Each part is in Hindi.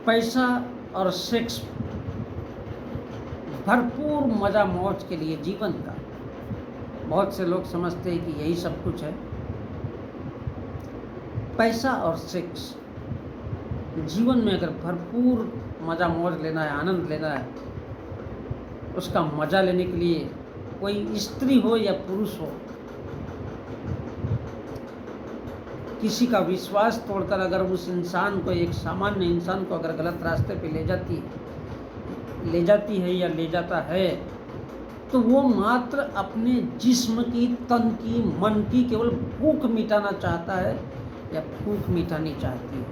पैसा और सेक्स भरपूर मज़ा मौज के लिए जीवन का। बहुत से लोग समझते हैं कि यही सब कुछ है। पैसा और सेक्स जीवन में अगर भरपूर मज़ा मौज लेना है, आनंद लेना है, उसका मज़ा लेने के लिए कोई स्त्री हो या पुरुष हो, किसी का विश्वास तोड़कर अगर उस इंसान को, एक सामान्य इंसान को अगर गलत रास्ते पे ले जाती है या ले जाता है, तो वो मात्र अपने जिस्म की, तन की, मन की केवल भूख मिटाना चाहता है या भूख मिटानी चाहती है।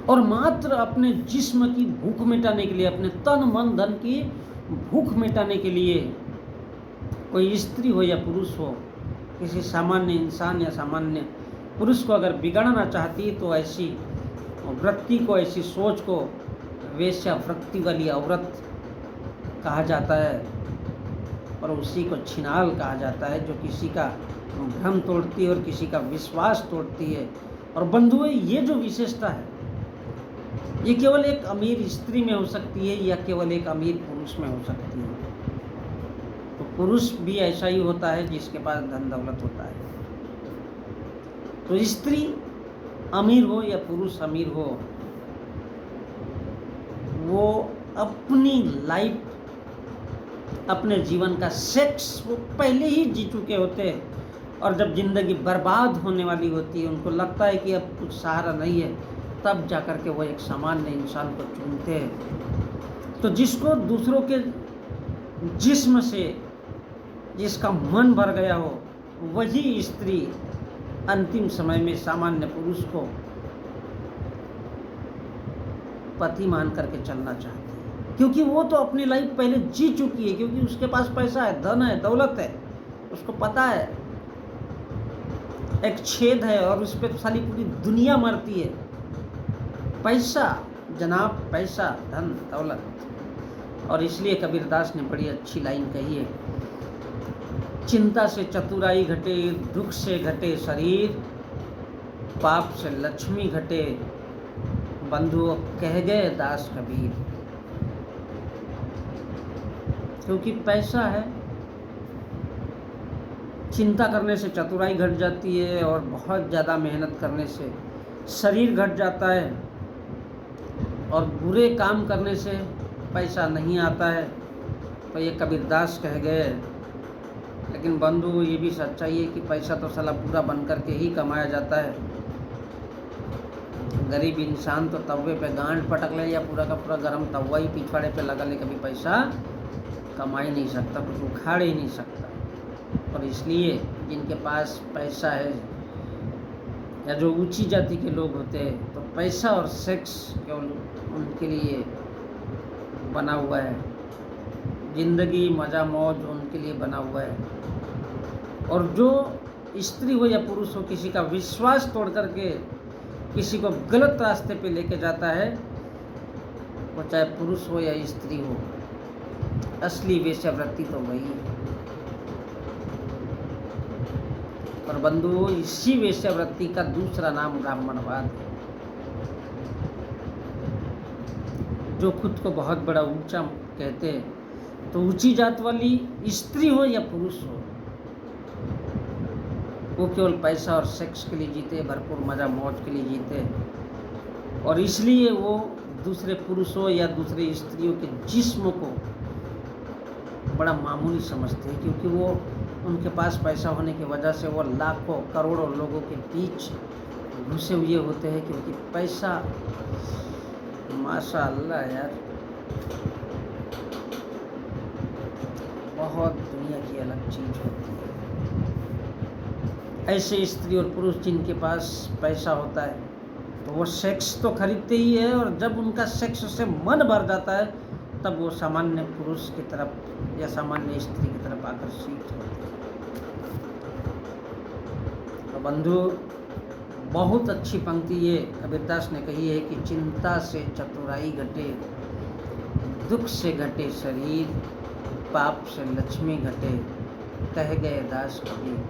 और मात्र अपने जिस्म की भूख मिटाने के लिए, अपने तन मन धन की भूख मिटाने के लिए, कोई स्त्री हो या पुरुष हो, किसी सामान्य इंसान या सामान्य पुरुष को अगर बिगाड़ना चाहती तो ऐसी वृत्ति को, ऐसी सोच को वेश्या वृत्ति वाली औरत कहा जाता है, और उसी को छिनाल कहा जाता है, जो किसी का भ्रम तोड़ती है और किसी का विश्वास तोड़ती है। और बंधुओं, ये जो विशेषता है, ये केवल एक अमीर स्त्री में हो सकती है या केवल एक अमीर पुरुष में हो सकती है। तो पुरुष भी ऐसा ही होता है जिसके पास धन दौलत होता है। तो स्त्री अमीर हो या पुरुष अमीर हो, वो अपनी लाइफ, अपने जीवन का सेक्स वो पहले ही जी चुके होते हैं। और जब जिंदगी बर्बाद होने वाली होती है, उनको लगता है कि अब कुछ सहारा नहीं है, तब जाकर के वो एक सामान्य इंसान को चुनते हैं। तो जिसको दूसरों के जिस्म से जिसका मन भर गया हो, वही स्त्री अंतिम समय में सामान्य पुरुष को पति मान करके चलना चाहती है, क्योंकि वो तो अपनी लाइफ पहले जी चुकी है, क्योंकि उसके पास पैसा है, धन है, दौलत है। उसको पता है एक छेद है और उस पर सारी पूरी दुनिया मरती है। पैसा जनाब, पैसा, धन, दौलत। और इसलिए कबीरदास ने बड़ी अच्छी लाइन कही है, चिंता से चतुराई घटे, दुख से घटे शरीर, पाप से लक्ष्मी घटे, बंधु कह गए दास कबीर। क्योंकि पैसा है, चिंता करने से चतुराई घट जाती है, और बहुत ज़्यादा मेहनत करने से शरीर घट जाता है, और बुरे काम करने से पैसा नहीं आता है। तो ये कबीरदास कह गए। लेकिन बंधु, ये भी सच्चाई है कि पैसा तो साला पूरा बन करके ही कमाया जाता है। गरीब इंसान तो तवे पे गांठ पटक ले या पूरा का पूरा गर्म तवा ही पिछवाड़े पे लगा ले, कभी पैसा कमा ही नहीं सकता, कुछ उखाड़ ही नहीं सकता। और इसलिए जिनके पास पैसा है या जो ऊंची जाति के लोग होते हैं, तो पैसा और सेक्स केवल उनके लिए बना हुआ है। जिंदगी, मज़ा मौज उनके लिए बना हुआ है। और जो स्त्री हो या पुरुष हो, किसी का विश्वास तोड़ करके किसी को गलत रास्ते पे लेके जाता है, वो चाहे पुरुष हो या स्त्री हो, असली वेश्यावृत्ति तो वही है। और बंधुओं, इसी वेश्यावृत्ति का दूसरा नाम ब्राह्मणवाद है, जो खुद को बहुत बड़ा ऊंचा कहते हैं। तो ऊंची जात वाली स्त्री हो या पुरुष हो, वो केवल पैसा और सेक्स के लिए जीते, भरपूर मज़ा मौज के लिए जीते। और इसलिए वो दूसरे पुरुषों या दूसरे स्त्रियों के जिस्म को बड़ा मामूली समझते हैं, क्योंकि वो उनके पास पैसा होने की वजह से वो लाखों करोड़ों लोगों के बीच घुसे हुए होते हैं। क्योंकि पैसा, माशाअल्लाह यार, बहुत दुनिया की अलग चीज़ होती है। ऐसे स्त्री और पुरुष जिनके पास पैसा होता है, तो वो सेक्स तो खरीदते ही है, और जब उनका सेक्स से मन भर जाता है, तब वो सामान्य पुरुष की तरफ या सामान्य स्त्री की तरफ आकर्षित होते हैं। तो बंधु, बहुत अच्छी पंक्ति ये कबीरदास ने कही है कि चिंता से चतुराई घटे, दुख से घटे शरीर, पाप से लक्ष्मी घटे, कह गए दास कबीर।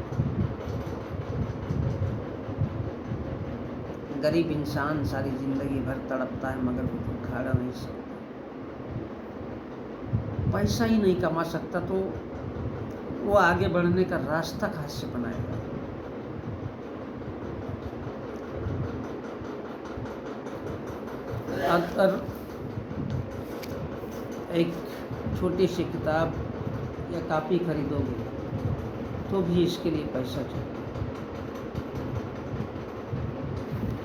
गरीब इंसान सारी ज़िंदगी भर तड़पता है मगर वो खाना नहीं सकता, पैसा ही नहीं कमा सकता, तो वो आगे बढ़ने का रास्ता कहाँ से बनाएगा। अगर एक छोटी सी किताब या कॉपी खरीदोगे तो भी इसके लिए पैसा चाहिए।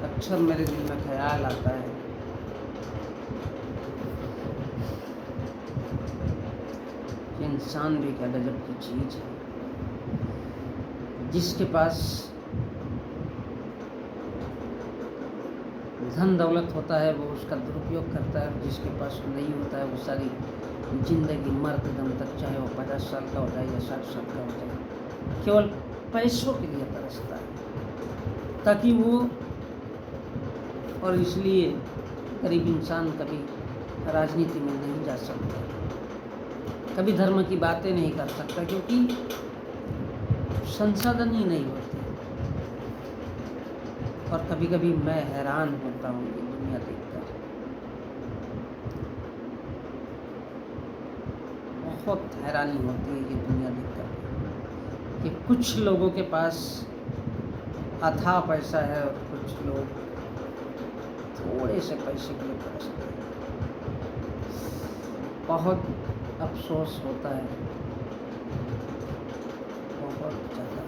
अक्सर मेरे दिल में ख्याल आता है कि इंसान भी क्या गजब की चीज़ है। जिसके पास धन दौलत होता है वो उसका दुरुपयोग करता है, और जिसके पास नहीं होता है वो सारी जिंदगी मरते दम तक, चाहे वो 50 साल का हो जाए या 60 साल का हो जाए, केवल पैसों के लिए तरसता है, ताकि वो, और इसलिए गरीब इंसान कभी राजनीति में नहीं जा सकता, कभी धर्म की बातें नहीं कर सकता, क्योंकि संसाधन ही नहीं होते। और कभी कभी मैं हैरान होता हूँ ये दुनिया देखकर, बहुत हैरानी होती है ये दुनिया देखकर कि कुछ लोगों के पास अथाह पैसा है और कुछ लोग थोड़े से पैसे के लिए तरसते हैं। बहुत अफसोस होता है, बहुत ज़्यादा।